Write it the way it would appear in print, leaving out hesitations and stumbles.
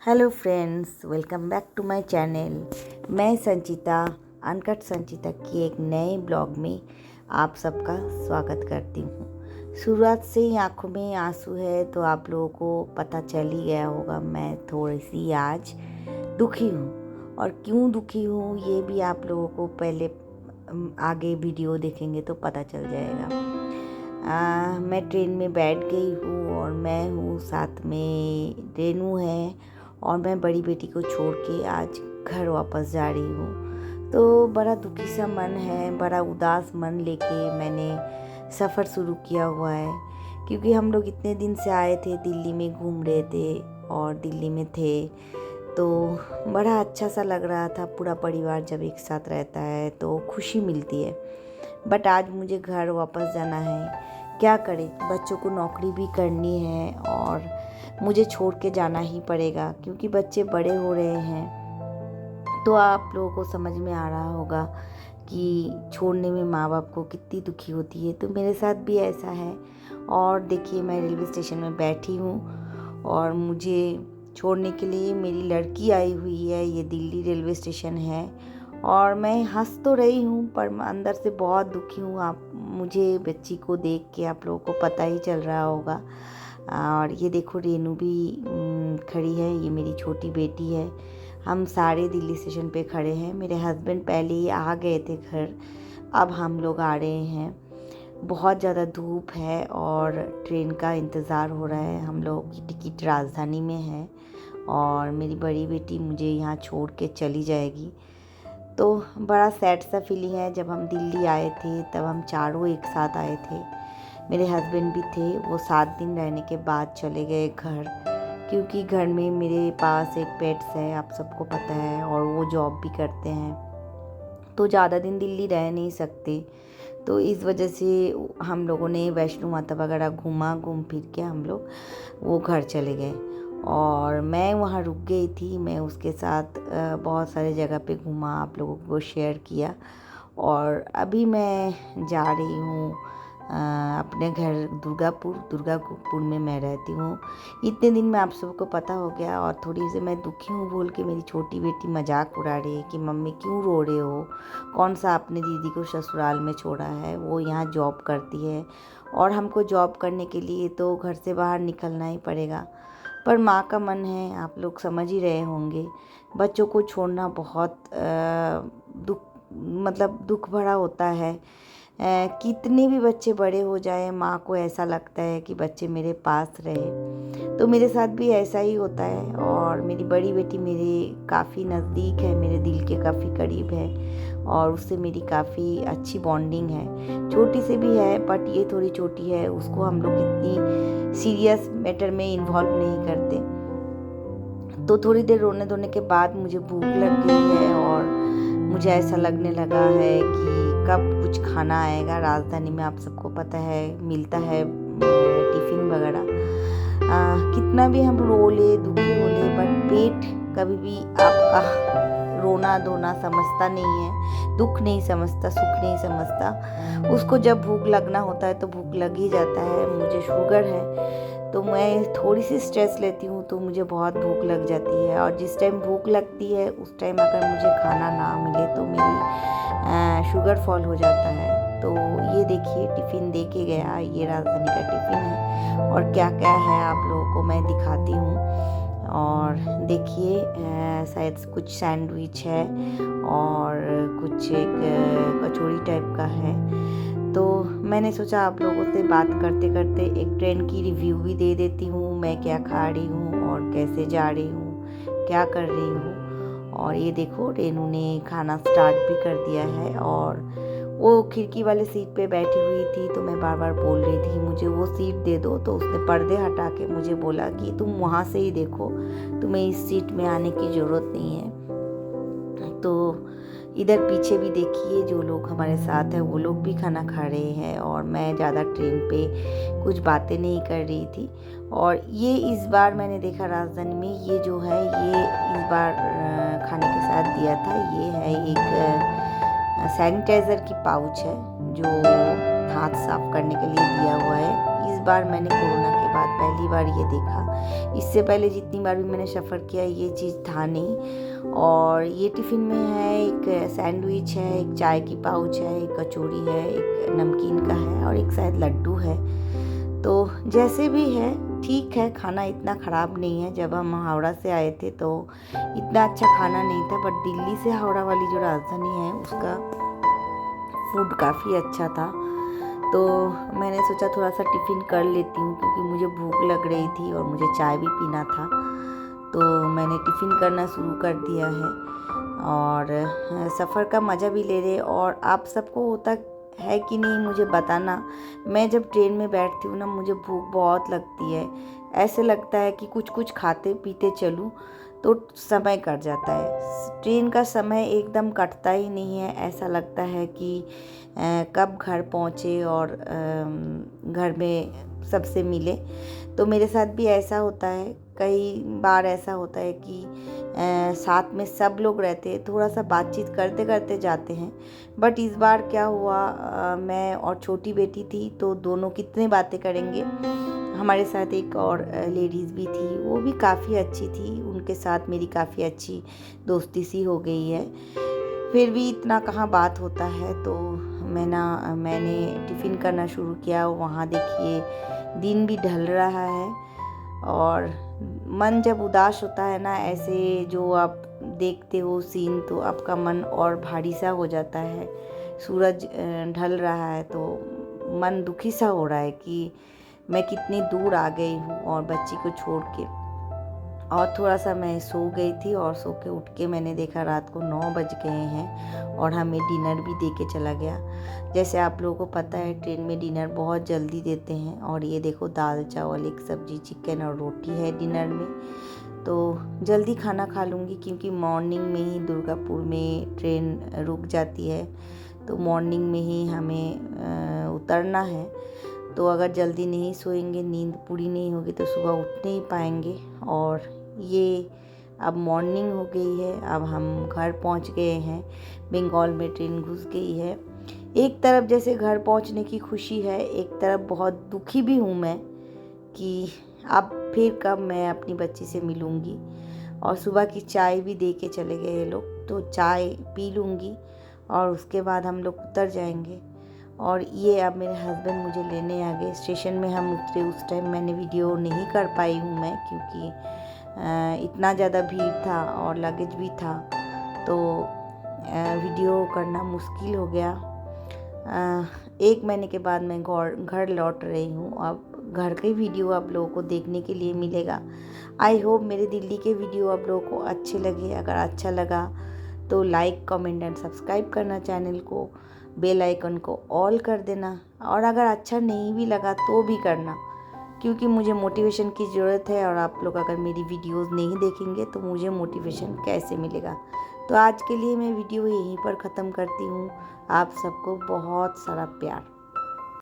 Hello friends, welcome back to my channel. मैं Sanchita, uncut संचिता की एक नए ब्लॉग में आप सबका स्वागत करती हूँ। शुरुआत से ही आंखों में आंसू है तो आप लोगों को पता चल ही गया होगा। मैं थोड़ी सी आज दुखी हूँ और क्यों दुखी हूँ ये भी आप लोगों को पहले आगे वीडियो देखेंगे तो पता चल जाएगा। मैं ट्रेन में बैठ गई हूँ और मैं हूँ, साथ में रेनू है और मैं बड़ी बेटी को छोड़ के आज घर वापस जा रही हूँ। तो बड़ा दुखी सा मन है, बड़ा उदास मन लेके मैंने सफ़र शुरू किया हुआ है, क्योंकि हम लोग इतने दिन से आए थे, दिल्ली में घूम रहे थे और दिल्ली में थे तो बड़ा अच्छा सा लग रहा था। पूरा परिवार जब एक साथ रहता है तो खुशी मिलती है। बट आज मुझे घर वापस जाना है, क्या करें, बच्चों को नौकरी भी करनी है और मुझे छोड़ के जाना ही पड़ेगा क्योंकि बच्चे बड़े हो रहे हैं। तो आप लोगों को समझ में आ रहा होगा कि छोड़ने में माँ बाप को कितनी दुखी होती है। तो मेरे साथ भी ऐसा है। और देखिए, मैं रेलवे स्टेशन में बैठी हूँ और मुझे छोड़ने के लिए मेरी लड़की आई हुई है। ये दिल्ली रेलवे स्टेशन है और मैं हंस तो रही हूँ पर अंदर से बहुत दुखी हूँ। आप मुझे बच्ची को देख के आप लोगों को पता ही चल रहा होगा। और ये देखो, रेनू भी खड़ी है, ये मेरी छोटी बेटी है। हम सारे दिल्ली स्टेशन पे खड़े हैं। मेरे हस्बैंड पहले ही आ गए थे घर, अब हम लोग आ रहे हैं। बहुत ज़्यादा धूप है और ट्रेन का इंतज़ार हो रहा है। हम लोगों की टिकट राजधानी में है और मेरी बड़ी बेटी मुझे यहाँ छोड़ के चली जाएगी। तो बड़ा सैड सा फीलिंग है। जब हम दिल्ली आए थे तब हम चारों एक साथ आए थे, मेरे हस्बैंड भी थे। वो 7 दिन रहने के बाद चले गए घर, क्योंकि घर में मेरे पास एक पेट्स है, आप सबको पता है, और वो जॉब भी करते हैं तो ज़्यादा दिन दिल्ली रह नहीं सकते। तो इस वजह से हम लोगों ने वैष्णो माता वगैरह घूम फिर के हम लोग वो घर चले गए और मैं वहाँ रुक गई थी। मैं उसके साथ बहुत सारे जगह पे घूमा, आप लोगों को शेयर किया। और अभी मैं जा रही हूँ अपने घर दुर्गापुर में मैं रहती हूँ। इतने दिन में आप सबको पता हो गया और थोड़ी सी मैं दुखी हूँ बोल के मेरी छोटी बेटी मजाक उड़ा रही है कि मम्मी क्यों रो रहे हो, कौन सा आपने दीदी को ससुराल में छोड़ा है, वो यहाँ जॉब करती है और हमको जॉब करने के लिए तो घर से बाहर निकलना ही पड़ेगा। पर माँ का मन है, आप लोग समझ ही रहे होंगे। बच्चों को छोड़ना बहुत दुख भरा होता है। कितने भी बच्चे बड़े हो जाए, माँ को ऐसा लगता है कि बच्चे मेरे पास रहे। तो मेरे साथ भी ऐसा ही होता है। और मेरी बड़ी बेटी मेरे काफ़ी नज़दीक है, मेरे दिल के काफ़ी करीब है और उससे मेरी काफ़ी अच्छी बॉन्डिंग है। छोटी से भी है बट ये थोड़ी छोटी है, उसको हम लोग इतनी सीरियस मैटर में इन्वॉल्व नहीं करते। तो थोड़ी देर रोने धोने के बाद मुझे भूख लग गई है और मुझे ऐसा लगने लगा है कि कब कुछ खाना आएगा। राजधानी में आप सबको पता है मिलता है टिफ़िन वगैरह। कितना भी हम रो ले, दुखी हो ले, बट पेट कभी भी आपका रोना धोना समझता नहीं है, दुख नहीं समझता, सुख नहीं समझता। उसको जब भूख लगना होता है तो भूख लग ही जाता है। मुझे शुगर है तो मैं थोड़ी सी स्ट्रेस लेती हूँ तो मुझे बहुत भूख लग जाती है और जिस टाइम भूख लगती है उस टाइम अगर मुझे खाना ना मिले तो मेरी शुगर फॉल हो जाता है। तो ये देखिए, टिफ़िन दे के गया, ये राजधानी का टिफ़िन है और क्या क्या है आप लोगों को मैं दिखाती हूँ। और देखिए, शायद कुछ सैंडविच है और कुछ एक कचौड़ी टाइप का है। तो मैंने सोचा आप लोगों से बात करते करते एक ट्रेन की रिव्यू भी दे देती हूँ, मैं क्या खा रही हूँ और कैसे जा रही हूँ, क्या कर रही हूँ। और ये देखो, रेनू ने खाना स्टार्ट भी कर दिया है और वो खिड़की वाले सीट पे बैठी हुई थी तो मैं बार बार बोल रही थी मुझे वो सीट दे दो। तो उसने पर्दे हटा के मुझे बोला कि तुम वहाँ से ही देखो, तुम्हें इस सीट में आने की ज़रूरत नहीं है। तो इधर पीछे भी देखिए, जो लोग हमारे साथ हैं वो लोग भी खाना खा रहे हैं और मैं ज़्यादा ट्रेन पे कुछ बातें नहीं कर रही थी। और ये इस बार मैंने देखा राजधानी में ये जो है, ये इस बार खाने के साथ दिया था। ये है एक सैनिटाइज़र की पाउच है जो हाथ साफ करने के लिए दिया हुआ है। इस बार मैंने कोरोना के बाद पहली बार ये देखा। इससे पहले जितनी बार भी मैंने सफ़र किया ये चीज़ था नहीं। और ये टिफ़िन में है एक सैंडविच है, एक चाय की पाउच है, एक कचौड़ी है, एक नमकीन का है और एक शायद लड्डू है। तो जैसे भी है ठीक है, खाना इतना ख़राब नहीं है। जब हम हावड़ा से आए थे तो इतना अच्छा खाना नहीं था, बट दिल्ली से हावड़ा वाली जो राजधानी है उसका फूड काफ़ी अच्छा था। तो मैंने सोचा थोड़ा सा टिफ़िन कर लेती हूँ, क्योंकि मुझे भूख लग रही थी और मुझे चाय भी पीना था। तो मैंने टिफ़िन करना शुरू कर दिया है और सफ़र का मज़ा भी ले रहे। और आप सबको होता है कि नहीं मुझे बताना, मैं जब ट्रेन में बैठती हूँ ना मुझे भूख बहुत लगती है। ऐसे लगता है कि कुछ कुछ खाते पीते चलूँ तो समय कट जाता है। ट्रेन का समय एकदम कटता ही नहीं है। ऐसा लगता है कि कब घर पहुँचे और घर में सबसे मिले। तो मेरे साथ भी ऐसा होता है, कई बार ऐसा होता है कि साथ में सब लोग रहते हैं, थोड़ा सा बातचीत करते करते जाते हैं। बट इस बार क्या हुआ, मैं और छोटी बेटी थी तो दोनों कितने बातें करेंगे। हमारे साथ एक और लेडीज़ भी थी, वो भी काफ़ी अच्छी थी, उनके साथ मेरी काफ़ी अच्छी दोस्ती सी हो गई है। फिर भी इतना कहाँ बात होता है। तो मैंने टिफ़िन करना शुरू किया। वहाँ देखिए दिन भी ढल रहा है और मन जब उदास होता है ना, ऐसे जो आप देखते हो सीन, तो आपका मन और भारी सा हो जाता है। सूरज ढल रहा है तो मन दुखी सा हो रहा है कि मैं कितनी दूर आ गई हूँ और बच्ची को छोड़ के। और थोड़ा सा मैं सो गई थी और सो के उठ के मैंने देखा रात को 9 बज गए हैं और हमें डिनर भी दे के चला गया। जैसे आप लोगों को पता है ट्रेन में डिनर बहुत जल्दी देते हैं। और ये देखो दाल चावल एक सब्जी चिकन और रोटी है डिनर में। तो जल्दी खाना खा लूँगी, क्योंकि मॉर्निंग में ही दुर्गापुर में ट्रेन रुक जाती है, तो मॉर्निंग में ही हमें उतरना है। तो अगर जल्दी नहीं सोएंगे, नींद पूरी नहीं होगी तो सुबह उठ नहीं पाएंगे। और ये अब मॉर्निंग हो गई है, अब हम घर पहुंच गए हैं। बंगाल में ट्रेन घुस गई है। एक तरफ जैसे घर पहुंचने की खुशी है, एक तरफ बहुत दुखी भी हूँ मैं कि अब फिर कब मैं अपनी बच्ची से मिलूँगी। और सुबह की चाय भी दे के चले गए ये लोग, तो चाय पी लूँगी और उसके बाद हम लोग उतर जाएंगे। और ये अब मेरे हस्बैंड मुझे लेने आ गए। स्टेशन में हम उतरे, उस टाइम मैंने वीडियो नहीं कर पाई हूँ मैं, क्योंकि इतना ज़्यादा भीड़ था और लगेज भी था, तो वीडियो करना मुश्किल हो गया। 1 महीने के बाद मैं घर लौट रही हूँ। अब घर के वीडियो आप लोगों को देखने के लिए मिलेगा। आई होप मेरे दिल्ली के वीडियो आप लोगों को अच्छे लगे। अगर अच्छा लगा तो लाइक कमेंट एंड सब्सक्राइब करना चैनल को, बेल आइकन को ऑल कर देना। और अगर अच्छा नहीं भी लगा तो भी करना, क्योंकि मुझे मोटिवेशन की ज़रूरत है। और आप लोग अगर मेरी वीडियोस नहीं देखेंगे तो मुझे मोटिवेशन कैसे मिलेगा। तो आज के लिए मैं वीडियो यहीं पर ख़त्म करती हूँ। आप सबको बहुत सारा प्यार।